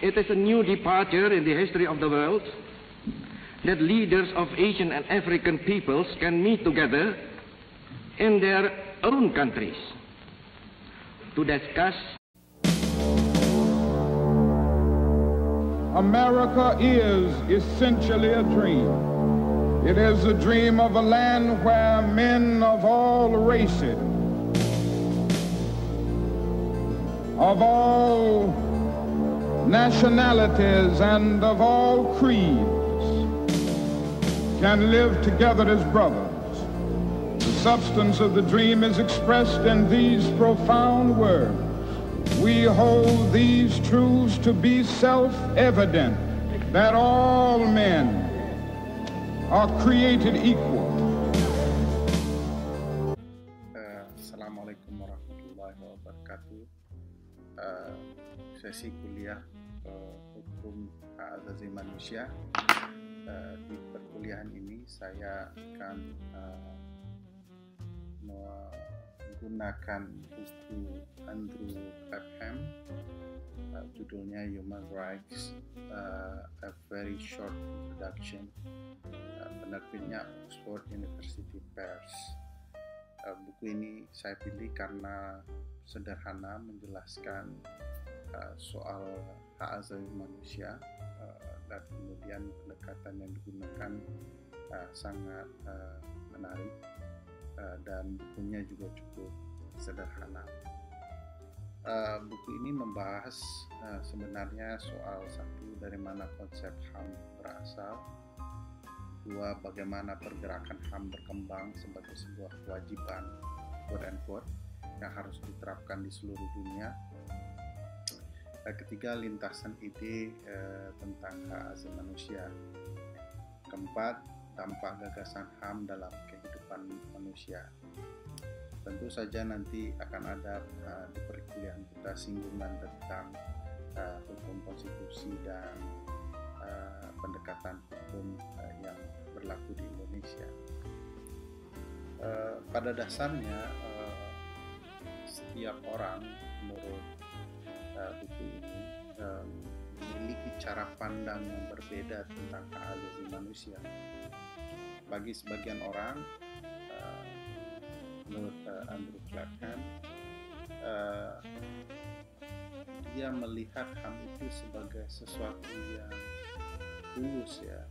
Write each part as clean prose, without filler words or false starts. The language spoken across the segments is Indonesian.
It is a new departure in the history of the world that leaders of Asian and African peoples can meet together in their own countries to discuss. America is essentially a dream. It is a dream of a land where men of all races, of all nationalities, and of all creeds can live together as brothers. The substance of the dream is expressed in these profound words. We hold these truths to be self-evident, that all men are created equal. Assalamualaikum warahmatullahi wabarakatuh. Sesi kuliah hukum hak asasi manusia. Di perkuliahan ini saya akan menggunakan buku Andrew Clapham, judulnya Human Rights, A Very Short Introduction. Penerbitnya Oxford University Press. Buku ini saya pilih karena sederhana menjelaskan soal hak asasi manusia, dan kemudian pendekatan yang digunakan sangat menarik, dan bukunya juga cukup sederhana. Buku ini membahas sebenarnya soal satu, dari mana konsep HAM berasal, dua, bagaimana pergerakan HAM berkembang sebagai sebuah kewajiban quote unquote yang harus diterapkan di seluruh dunia, ketiga, lintasan ide tentang hak asasi manusia, keempat, dampak gagasan HAM dalam kehidupan manusia. Tentu saja nanti akan ada di perkuliahan kita singgungan tentang hukum konstitusi dan pendekatan hukum yang berlaku di Indonesia. Pada dasarnya setiap orang menurut buku ini memiliki cara pandang yang berbeda tentang hak asasi manusia. Bagi sebagian orang, menurut Andrew Clapham, dia melihat HAM itu sebagai sesuatu yang tulus, ya,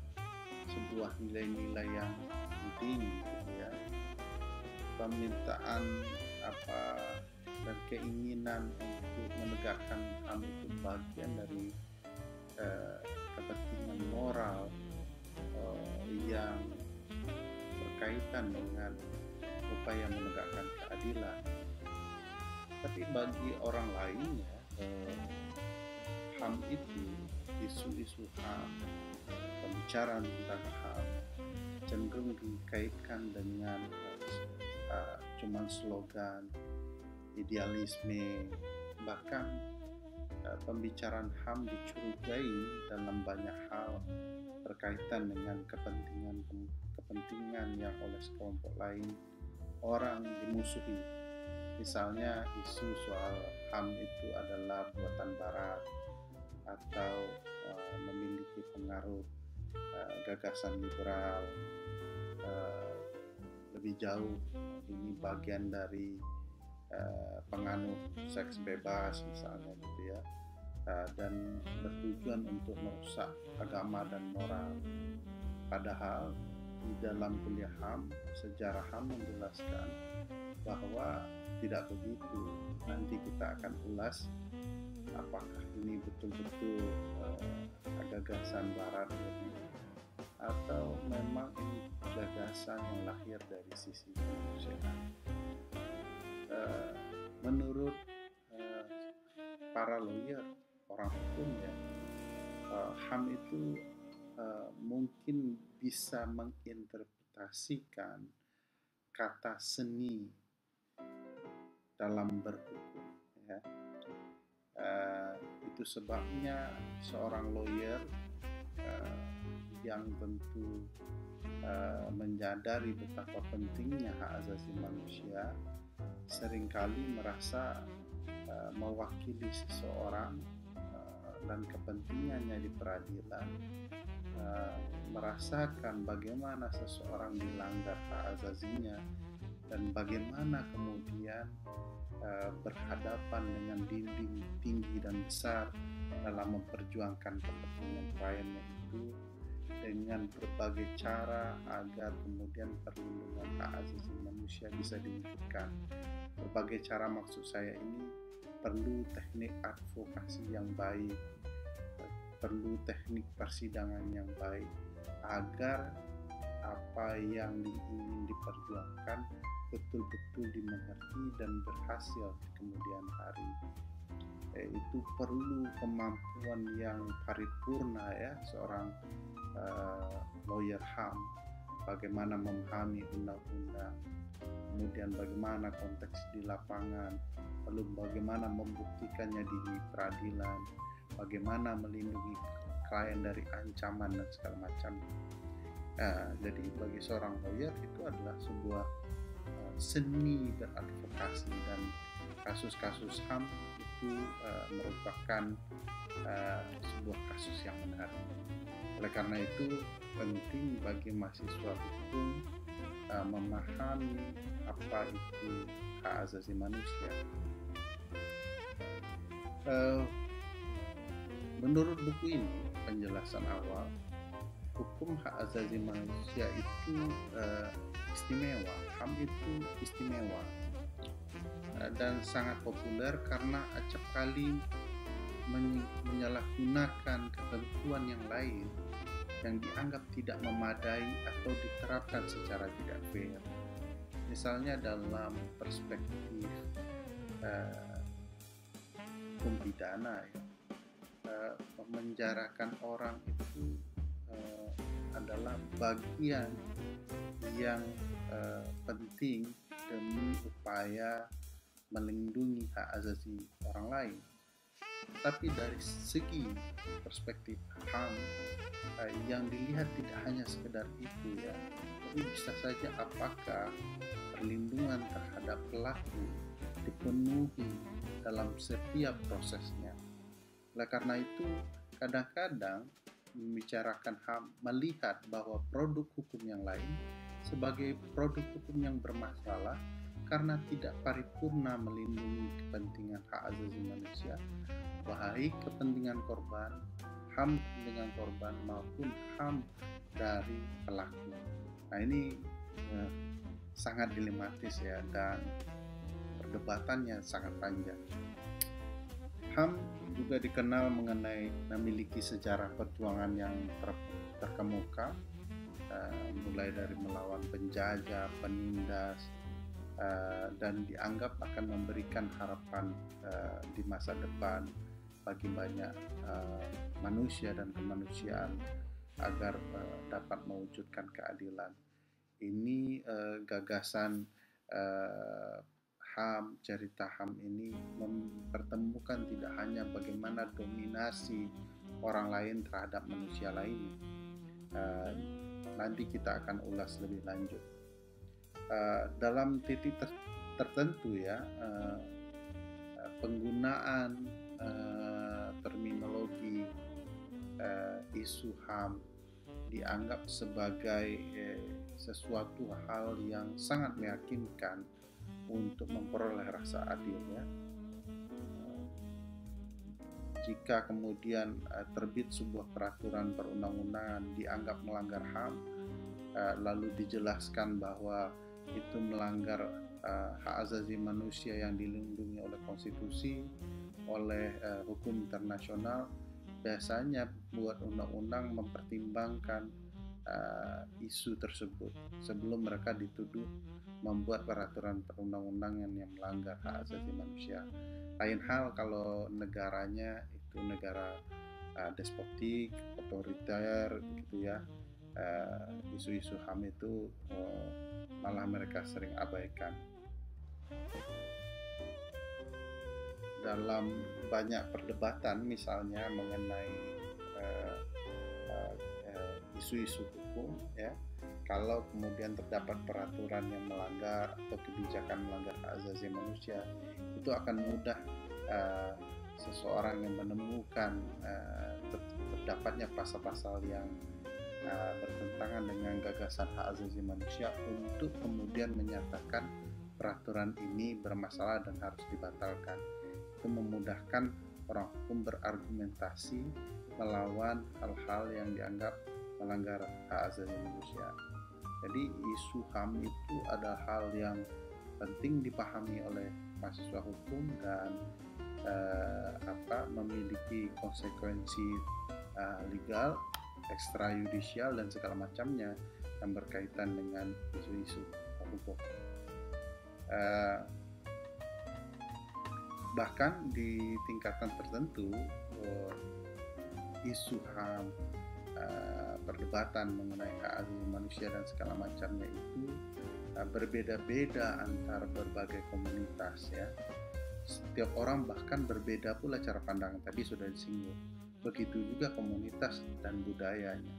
sebuah nilai-nilai yang penting, gitu ya. Permintaan dan keinginan untuk menegakkan HAM itu bagian dari kepentingan moral yang berkaitan dengan upaya menegakkan keadilan. Tapi bagi orang lainnya, HAM itu, isu-isu HAM, pembicaraan tentang HAM cenderung dikaitkan dengan cuman slogan, idealisme, bahkan pembicaraan HAM dicurigai dalam banyak hal berkaitan dengan kepentingan yang oleh sekelompok lain orang dimusuhi. Misalnya isu soal HAM itu adalah buatan Barat atau memiliki pengaruh gagasan liberal, lebih jauh ini bagian dari penganut seks bebas misalnya, gitu ya, dan bertujuan untuk merusak agama dan moral. Padahal di dalam kuliah HAM, sejarah HAM menjelaskan bahwa tidak begitu. Nanti kita akan ulas apakah ini betul-betul gagasan Barat atau memang ini gagasan yang lahir dari sisi kemanusiaan. Menurut para lawyer, orang hukum, ya, HAM itu mungkin bisa menginterpretasikan kata seni dalam berhukum, ya. Itu sebabnya seorang lawyer yang tentu menyadari betapa pentingnya hak asasi manusia seringkali merasa mewakili seseorang dan dan kepentingannya di peradilan merasakan bagaimana seseorang dilanggar hak azazinya dan bagaimana kemudian berhadapan dengan dinding tinggi dan besar dalam memperjuangkan kepentingan kliennya itu dengan berbagai cara agar kemudian perlindungan hak asasi manusia bisa diwujudkan. Berbagai cara maksud saya ini perlu teknik advokasi yang baik, perlu teknik persidangan yang baik agar apa yang ingin diperjuangkan betul-betul dimengerti dan berhasil di kemudian hari. Itu perlu kemampuan yang paripurna ya seorang lawyer HAM, bagaimana memahami undang-undang, kemudian bagaimana konteks di lapangan, lalu bagaimana membuktikannya di peradilan, bagaimana melindungi klien dari ancaman dan segala macam. Jadi bagi seorang lawyer itu adalah sebuah seni beradvokasi, dan kasus-kasus HAM itu merupakan sebuah kasus yang menarik. Oleh karena itu penting bagi mahasiswa hukum memahami apa itu hak asasi manusia. Menurut buku ini, penjelasan awal, hukum hak asasi manusia itu istimewa, HAM itu istimewa dan sangat populer karena acap kali menyalahgunakan ketentuan yang lain yang dianggap tidak memadai atau diterapkan secara tidak fair. Misalnya dalam perspektif hukum pidana, memenjarakan orang itu adalah bagian yang penting demi upaya melindungi hak asasi orang lain. Tapi dari segi perspektif HAM, yang dilihat tidak hanya sekedar itu ya, tapi bisa saja apakah perlindungan terhadap pelaku dipenuhi dalam setiap prosesnya. Oleh karena itu, kadang-kadang membicarakan HAM melihat bahwa produk hukum yang lain sebagai produk hukum yang bermasalah karena tidak paripurna melindungi kepentingan hak asasi manusia, baik kepentingan korban, HAM kepentingan korban maupun HAM dari pelaku. Nah ini sangat dilematis ya, dan perdebatannya sangat panjang. HAM juga dikenal memiliki sejarah perjuangan yang terkemuka, mulai dari melawan penjajah, penindas, dan dianggap akan memberikan harapan di masa depan bagi banyak manusia dan kemanusiaan agar dapat mewujudkan keadilan. Ini gagasan HAM, cerita HAM ini mempertemukan tidak hanya bagaimana dominasi orang lain terhadap manusia lain. Nanti kita akan ulas lebih lanjut. Dalam titik tertentu ya, penggunaan terminologi isu HAM dianggap sebagai sesuatu hal yang sangat meyakinkan untuk memperoleh rasa adil ya. Jika kemudian terbit sebuah peraturan perundang-undangan dianggap melanggar HAM, lalu dijelaskan bahwa itu melanggar hak asasi manusia yang dilindungi oleh konstitusi, oleh hukum internasional, biasanya buat undang-undang mempertimbangkan isu tersebut sebelum mereka dituduh membuat peraturan perundang-undangan yang melanggar hak asasi manusia. Lain hal kalau negaranya itu negara despotik, otoriter gitu ya, isu-isu HAM itu malah mereka sering abaikan. Dalam banyak perdebatan misalnya mengenai isu-isu hukum ya, kalau kemudian terdapat peraturan yang melanggar atau kebijakan melanggar hak asasi manusia, itu akan mudah seseorang yang menemukan terdapatnya pasal-pasal yang bertentangan dengan gagasan hak asasi manusia untuk kemudian menyatakan peraturan ini bermasalah dan harus dibatalkan. Itu memudahkan orang hukum berargumentasi melawan hal-hal yang dianggap melanggar hak asasi manusia. Jadi isu HAM itu adalah hal yang penting dipahami oleh mahasiswa hukum dan memiliki konsekuensi legal, ekstrayudisial dan segala macamnya yang berkaitan dengan isu-isu hukum. Bahkan di tingkatan tertentu isu HAM, perdebatan mengenai hak asasi manusia dan segala macamnya itu berbeda-beda antar berbagai komunitas ya. Setiap orang bahkan berbeda pula cara pandang, tadi sudah disinggung. Begitu juga komunitas dan budayanya.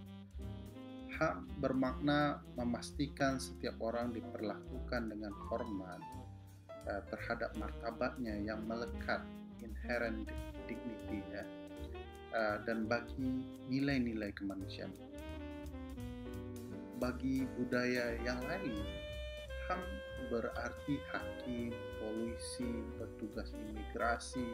HAM bermakna memastikan setiap orang diperlakukan dengan hormat terhadap martabatnya yang melekat, inherent dignity ya, dan bagi nilai-nilai kemanusiaan. Bagi budaya yang lain, HAM berarti hakim, polisi, petugas imigrasi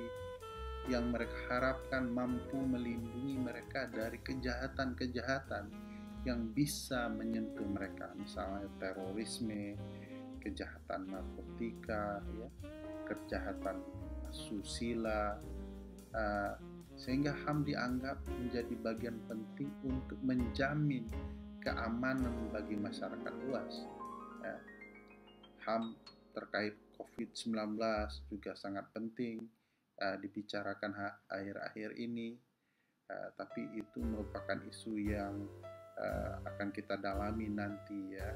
yang mereka harapkan mampu melindungi mereka dari kejahatan-kejahatan yang bisa menyentuh mereka, misalnya terorisme, kejahatan narkotika, ya, kejahatan asusila, sehingga HAM dianggap menjadi bagian penting untuk menjamin keamanan bagi masyarakat luas. Ya. HAM terkait COVID-19 juga sangat penting dibicarakan akhir-akhir ini, tapi itu merupakan isu yang akan kita dalami nanti ya.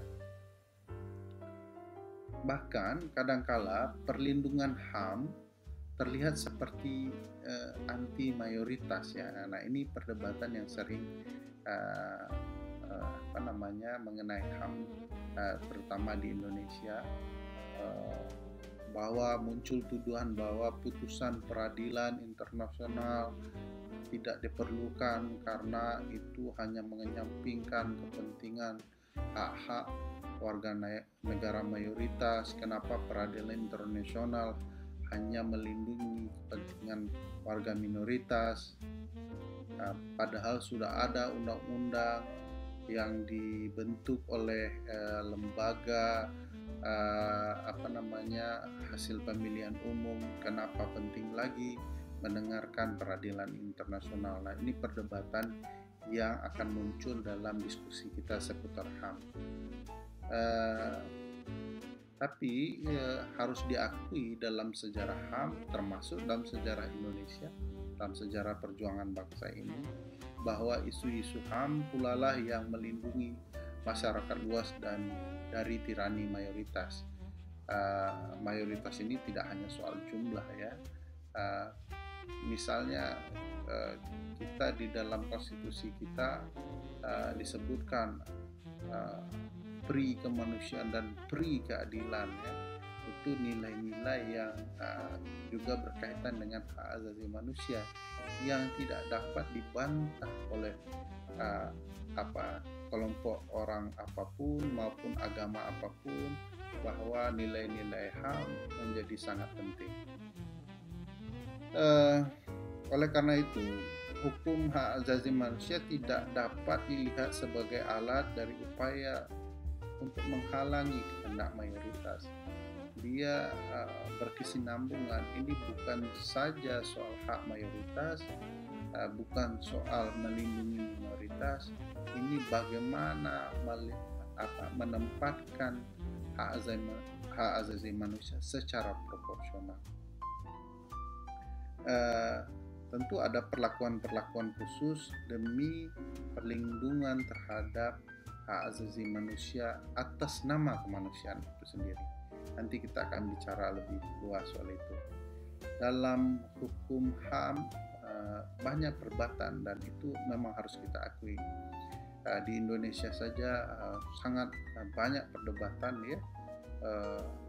Bahkan kadangkala perlindungan HAM terlihat seperti anti mayoritas ya. Nah, ini perdebatan yang sering mengenai HAM terutama di Indonesia, bahwa muncul tuduhan bahwa putusan peradilan internasional tidak diperlukan karena itu hanya mengenyampingkan kepentingan hak-hak warga negara mayoritas. Kenapa peradilan internasional hanya melindungi kepentingan warga minoritas, padahal sudah ada undang-undang yang dibentuk oleh lembaga hasil pemilihan umum. Kenapa penting lagi mendengarkan peradilan internasional? Nah, ini perdebatan yang akan muncul dalam diskusi kita seputar HAM. Tapi harus diakui dalam sejarah HAM, termasuk dalam sejarah Indonesia, dalam sejarah perjuangan bangsa ini, bahwa isu-isu HAM pula lah yang melindungi masyarakat luas dan dari tirani mayoritas. Mayoritas ini tidak hanya soal jumlah ya. Misalnya kita di dalam konstitusi kita disebutkan pri kemanusiaan dan pri keadilan ya. Itu nilai-nilai yang juga berkaitan dengan hak asasi manusia yang tidak dapat dibantah oleh kelompok orang apapun maupun agama apapun, bahwa nilai-nilai HAM menjadi sangat penting. Oleh karena itu, hukum hak asasi manusia tidak dapat dilihat sebagai alat dari upaya untuk menghalangi kehendak mayoritas. Dia berkesinambungan. Ini bukan saja soal hak mayoritas, bukan soal melindungi minoritas. Ini bagaimana menempatkan hak asasi manusia secara proporsional. Tentu ada perlakuan-perlakuan khusus demi perlindungan terhadap hak asasi manusia atas nama kemanusiaan itu sendiri. Nanti kita akan bicara lebih luas soal itu. Dalam hukum HAM banyak perdebatan dan itu memang harus kita akui. Di Indonesia saja sangat banyak perdebatan ya.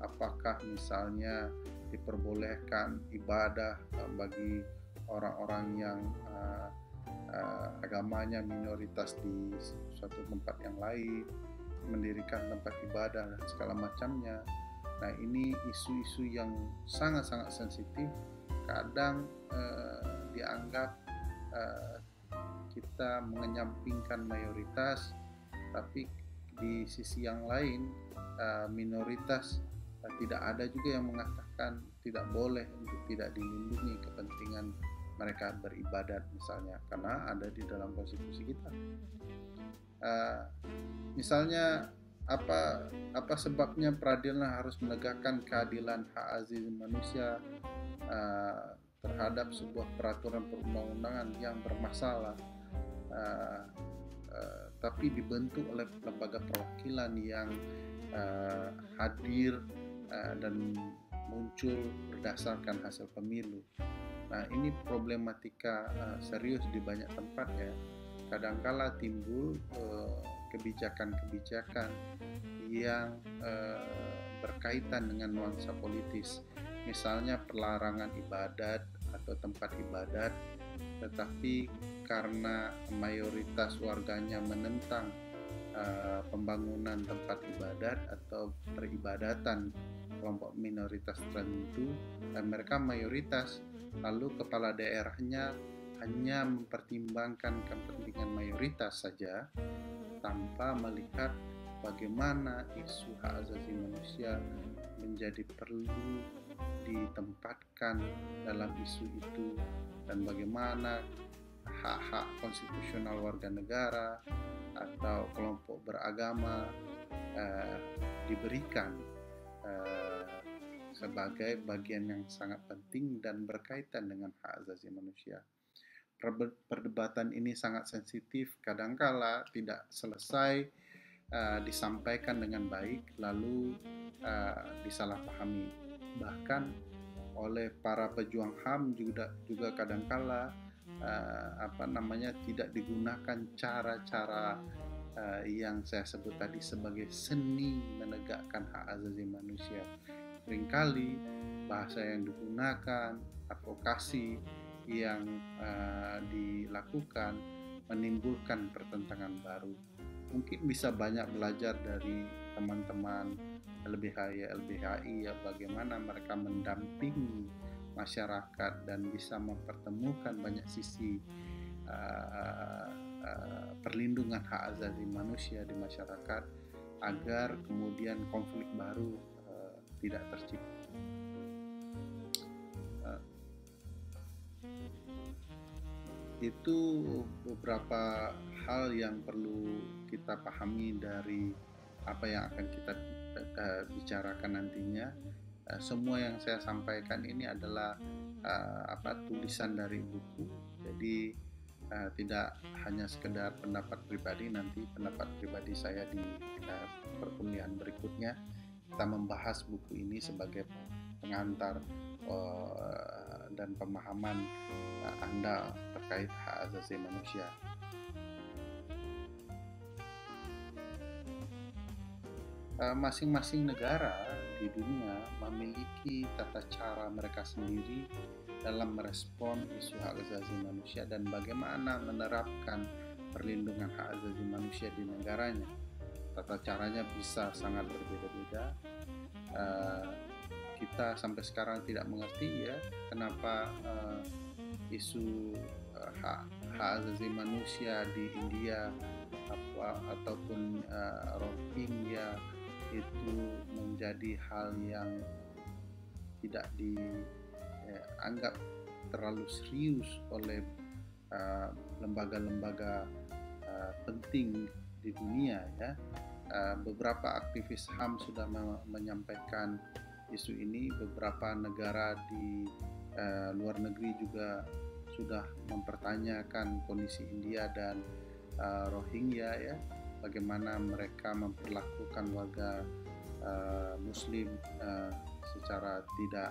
Apakah misalnya diperbolehkan ibadah bagi orang-orang yang agamanya minoritas di suatu tempat yang lain, mendirikan tempat ibadah dan segala macamnya. Nah, ini isu-isu yang sangat-sangat sensitif. Kadang dianggap kita mengenyampingkan mayoritas, tapi di sisi yang lain minoritas tidak ada juga yang mengatakan tidak boleh untuk tidak dilindungi kepentingan mereka beribadat misalnya, karena ada di dalam konstitusi kita. Misalnya apa sebabnya peradilan harus menegakkan keadilan hak asasi manusia terhadap sebuah peraturan perundang-undangan yang bermasalah, tapi dibentuk oleh lembaga perwakilan yang hadir dan muncul berdasarkan hasil pemilu. Nah, ini problematika serius di banyak tempat ya. Kadangkala timbul kebijakan-kebijakan yang berkaitan dengan nuansa politis. Misalnya pelarangan ibadat atau tempat ibadat, tetapi karena mayoritas warganya menentang pembangunan tempat ibadat atau peribadatan kelompok minoritas tertentu, dan mereka mayoritas, lalu kepala daerahnya hanya mempertimbangkan kepentingan mayoritas saja tanpa melihat bagaimana isu hak asasi manusia menjadi perlu ditempatkan dalam isu itu, dan bagaimana hak-hak konstitusional warga negara atau kelompok beragama diberikan sebagai bagian yang sangat penting dan berkaitan dengan hak asasi manusia. Perdebatan ini sangat sensitif, kadangkala tidak selesai disampaikan dengan baik, lalu disalahpahami. Bahkan oleh para pejuang HAM juga kadangkala tidak digunakan cara-cara yang saya sebut tadi sebagai seni menegakkan hak asasi manusia. Seringkali bahasa yang digunakan, advokasi yang dilakukan menimbulkan pertentangan baru. Mungkin bisa banyak belajar dari teman-teman LBHI ya, bagaimana mereka mendampingi masyarakat dan bisa mempertemukan banyak sisi perlindungan hak asasi manusia di masyarakat agar kemudian konflik baru tidak tercipta. Itu beberapa hal yang perlu kita pahami dari apa yang akan kita bicarakan nantinya. Semua yang saya sampaikan ini adalah tulisan dari buku, jadi tidak hanya sekedar pendapat pribadi. Nanti pendapat pribadi saya di perkuliahan berikutnya kita membahas buku ini sebagai pengantar dan pemahaman Anda terkait hak asasi manusia. Masing-masing negara di dunia memiliki tata cara mereka sendiri dalam merespon isu hak asasi manusia dan bagaimana menerapkan perlindungan hak asasi manusia di negaranya. Tata caranya bisa sangat berbeda-beda. Kita sampai sekarang tidak mengerti ya kenapa isu hak asasi manusia di India ataupun Rohingya itu menjadi hal yang tidak dianggap terlalu serius oleh lembaga-lembaga penting di dunia ya. Beberapa aktivis HAM sudah menyampaikan isu ini, beberapa negara di luar negeri juga sudah mempertanyakan kondisi India dan Rohingya ya, bagaimana mereka memperlakukan warga Muslim secara tidak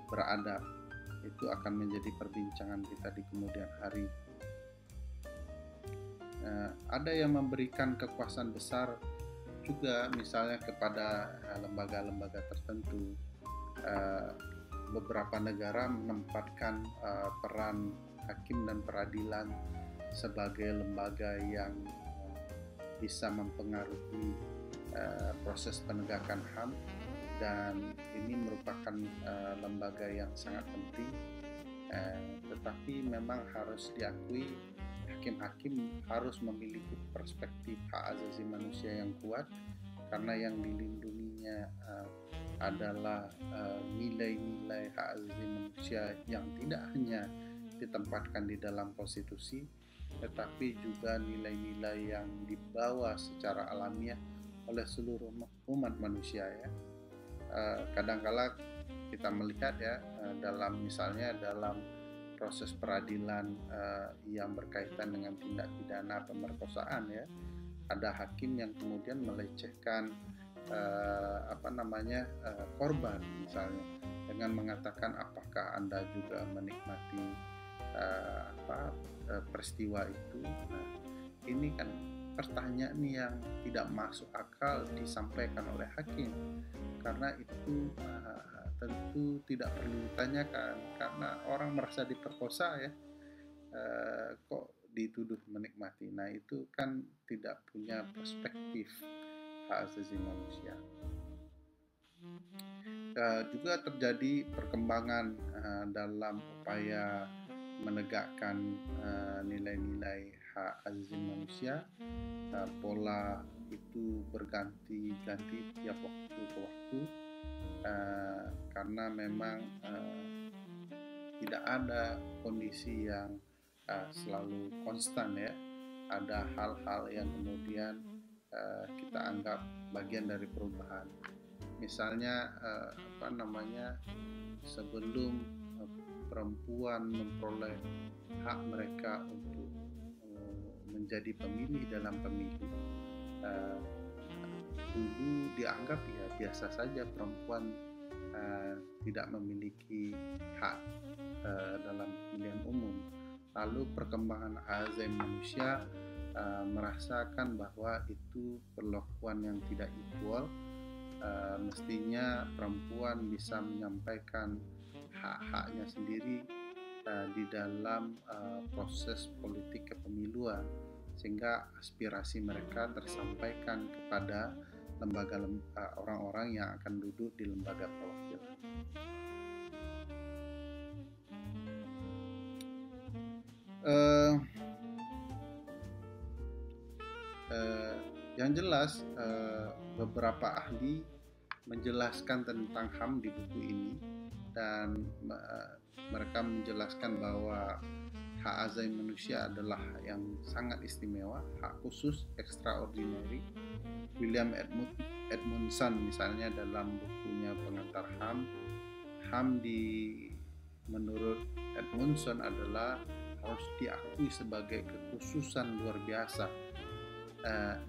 beradab. Itu akan menjadi perbincangan kita di kemudian hari. Ada yang memberikan kekuasaan besar juga, misalnya kepada lembaga-lembaga tertentu. Beberapa negara menempatkan peran hakim dan peradilan sebagai lembaga yang bisa mempengaruhi proses penegakan HAM, dan ini merupakan lembaga yang sangat penting, tetapi memang harus diakui hakim-hakim harus memiliki perspektif hak asasi manusia yang kuat, karena yang dilindunginya adalah nilai-nilai hak asasi manusia yang tidak hanya ditempatkan di dalam konstitusi, tetapi juga nilai-nilai yang dibawa secara alamiah oleh seluruh umat manusia ya. Kadang-kala kita melihat ya, misalnya dalam proses peradilan yang berkaitan dengan tindak pidana pemerkosaan ya, ada hakim yang kemudian melecehkan korban misalnya dengan mengatakan apakah Anda juga menikmati peristiwa itu. Nah, ini kan pertanyaan yang tidak masuk akal disampaikan oleh hakim, karena itu tentu tidak perlu ditanyakan, karena orang merasa diperkosa ya, kok dituduh menikmati. Nah, itu kan tidak punya perspektif hak asasi manusia. Juga terjadi perkembangan dalam upaya menegakkan nilai-nilai hak asasi manusia. Pola itu berganti-ganti tiap waktu ke waktu, karena memang tidak ada kondisi yang selalu konstan ya. Ada hal-hal yang kemudian kita anggap bagian dari perubahan. Misalnya sebelum perempuan memperoleh hak mereka untuk menjadi pemilih dalam pemilu, dulu dianggap ya biasa saja perempuan tidak memiliki hak dalam pemilihan umum. Lalu perkembangan hak asasi manusia merasakan bahwa itu perlakuan yang tidak equal. Mestinya perempuan bisa menyampaikan hak-haknya sendiri di dalam proses politik kepemiluan, sehingga aspirasi mereka tersampaikan kepada orang-orang yang akan duduk di lembaga perwakilan. Yang jelas beberapa ahli menjelaskan tentang HAM di buku ini, dan mereka menjelaskan bahwa hak asasi manusia adalah yang sangat istimewa, hak khusus, extraordinary. William Edmondson misalnya dalam bukunya Pengantar HAM menurut Edmondson adalah harus diakui sebagai kekhususan luar biasa,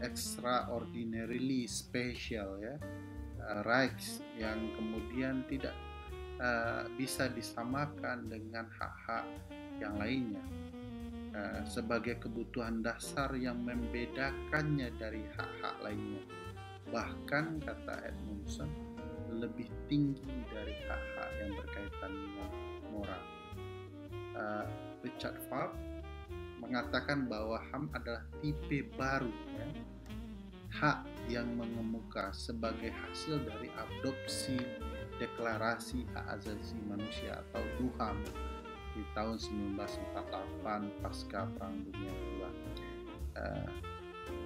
extraordinarily special ya, rights yang kemudian tidak bisa disamakan dengan hak-hak yang lainnya, sebagai kebutuhan dasar yang membedakannya dari hak-hak lainnya, bahkan kata Edmondson lebih tinggi dari hak-hak yang berkaitan dengan moral. Richard Falk mengatakan bahwa HAM adalah tipe baru ya, hak yang mengemuka sebagai hasil dari adopsi Deklarasi Hak Asasi Manusia atau DUHAM di tahun 1948 pasca Perang Dunia II.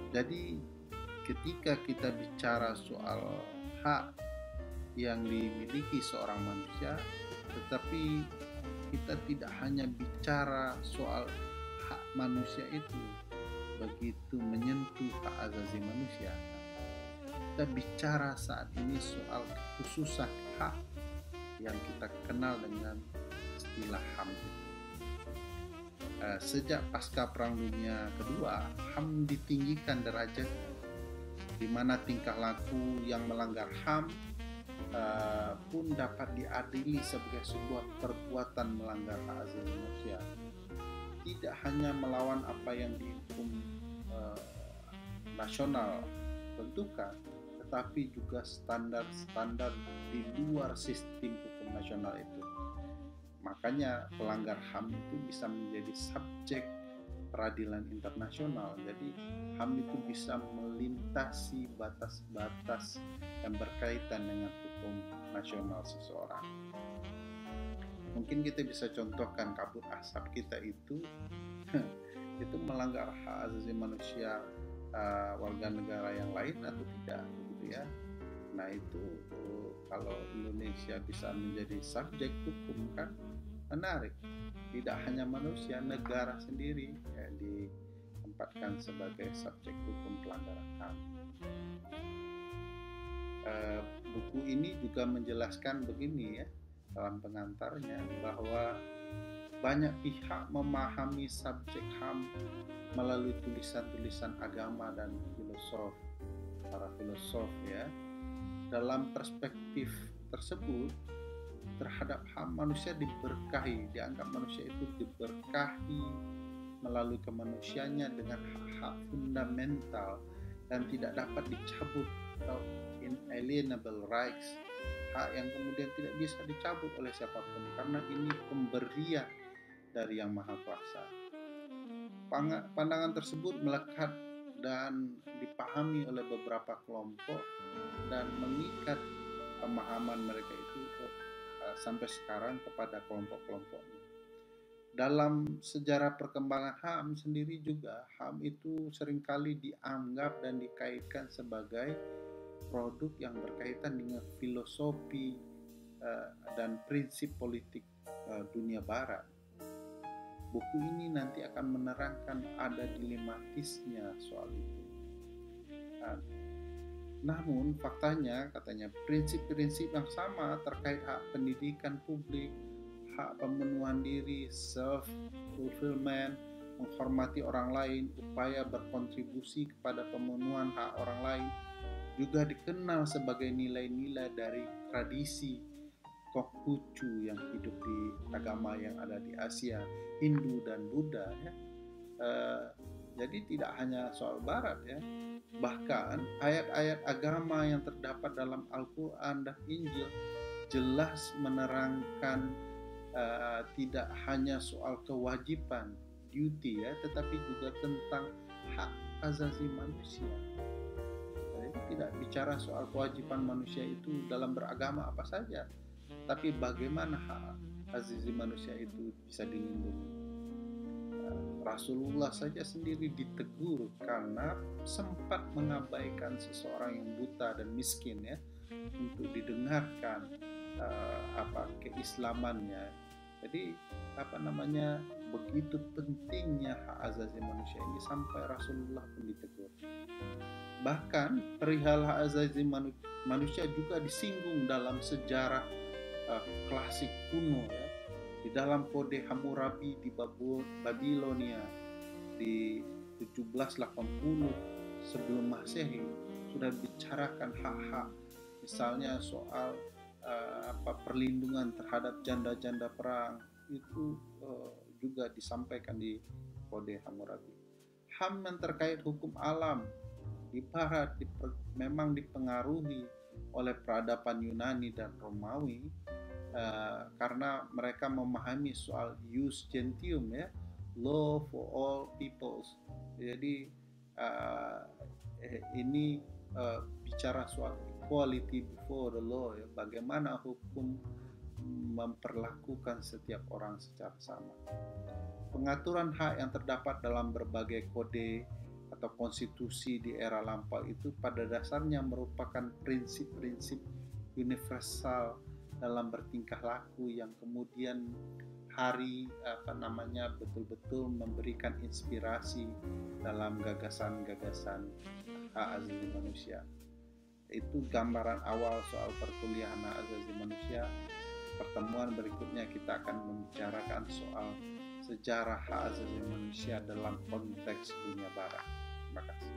Jadi ketika kita bicara soal hak yang dimiliki seorang manusia, tetapi kita tidak hanya bicara soal hak manusia itu begitu menyentuh hak asasi manusia. Kita bicara saat ini soal kekhususan hak yang kita kenal dengan istilah HAM itu. Sejak pasca Perang Dunia Kedua, HAM ditinggikan derajat, di mana tingkah laku yang melanggar HAM pun dapat diadili sebagai sebuah perbuatan melanggar hak asasi manusia. Tidak hanya melawan apa yang dihukum nasional tentukan, tetapi juga standar-standar di luar sistem hukum nasional itu. Makanya pelanggar HAM itu bisa menjadi subjek peradilan internasional. Jadi HAM itu bisa melintasi batas-batas yang berkaitan dengan hukum nasional seseorang. Mungkin kita bisa contohkan kabut asap kita itu melanggar hak asasi manusia warga negara yang lain atau tidak, gitu ya. Nah itu kalau Indonesia bisa menjadi subjek hukum kan menarik. Tidak hanya manusia, negara sendiri ya, ditempatkan sebagai subjek hukum pelanggaran HAM. Buku ini juga menjelaskan begini ya dalam pengantarnya, bahwa banyak pihak memahami subjek HAM melalui tulisan-tulisan agama dan para filosof ya. Dalam perspektif tersebut, terhadap HAM manusia diberkahi, dianggap manusia itu diberkahi melalui kemanusiaannya dengan hak-hak fundamental dan tidak dapat dicabut, atau inalienable rights, hak yang kemudian tidak bisa dicabut oleh siapapun karena ini pemberian dari Yang Maha Kuasa. Pandangan tersebut melekat dan dipahami oleh beberapa kelompok dan mengikat pemahaman mereka itu sampai sekarang kepada kelompok-kelompoknya. Dalam sejarah perkembangan HAM sendiri juga, HAM itu seringkali dianggap dan dikaitkan sebagai produk yang berkaitan dengan filosofi dan prinsip politik dunia barat. Buku ini nanti akan menerangkan ada dilematisnya soal itu. Namun faktanya, katanya, prinsip-prinsip yang sama terkait hak pendidikan publik, hak pemenuhan diri, self-fulfillment, menghormati orang lain, upaya berkontribusi kepada pemenuhan hak orang lain, juga dikenal sebagai nilai-nilai dari tradisi Konghucu yang hidup di agama yang ada di Asia, Hindu dan Buddha ya. Jadi tidak hanya soal Barat ya, bahkan ayat-ayat agama yang terdapat dalam Al-Quran dan Injil jelas menerangkan tidak hanya soal kewajiban, duty ya, tetapi juga tentang hak asasi manusia. Jadi tidak bicara soal kewajiban manusia itu dalam beragama apa saja, tapi bagaimana hak asasi manusia itu bisa dilindungi. Rasulullah saja sendiri ditegur karena sempat mengabaikan seseorang yang buta dan miskin ya, untuk didengarkan keislamannya. Jadi begitu pentingnya hak asasi manusia ini sampai Rasulullah pun ditegur. Bahkan perihal hak asasi manusia juga disinggung dalam sejarah klasik kuno ya. Di dalam Kode Hammurabi di Babilonia di 1780 sebelum Masehi sudah bicarakan hak-hak, misalnya soal perlindungan terhadap janda-janda perang itu juga disampaikan di Kode Hammurabi. HAM yang terkait hukum alam di Barat memang dipengaruhi oleh peradaban Yunani dan Romawi. Karena mereka memahami soal jus gentium ya, law for all peoples. Jadi ini bicara soal equality before the law ya, bagaimana hukum memperlakukan setiap orang secara sama. Pengaturan hak yang terdapat dalam berbagai kode atau konstitusi di era lampau itu pada dasarnya merupakan prinsip-prinsip universal dalam bertingkah laku yang kemudian betul-betul memberikan inspirasi dalam gagasan-gagasan hak asasi manusia. Itu gambaran awal soal perkuliahan hak asasi manusia. Pertemuan berikutnya kita akan membicarakan soal sejarah hak asasi manusia dalam konteks dunia barat. Terima kasih.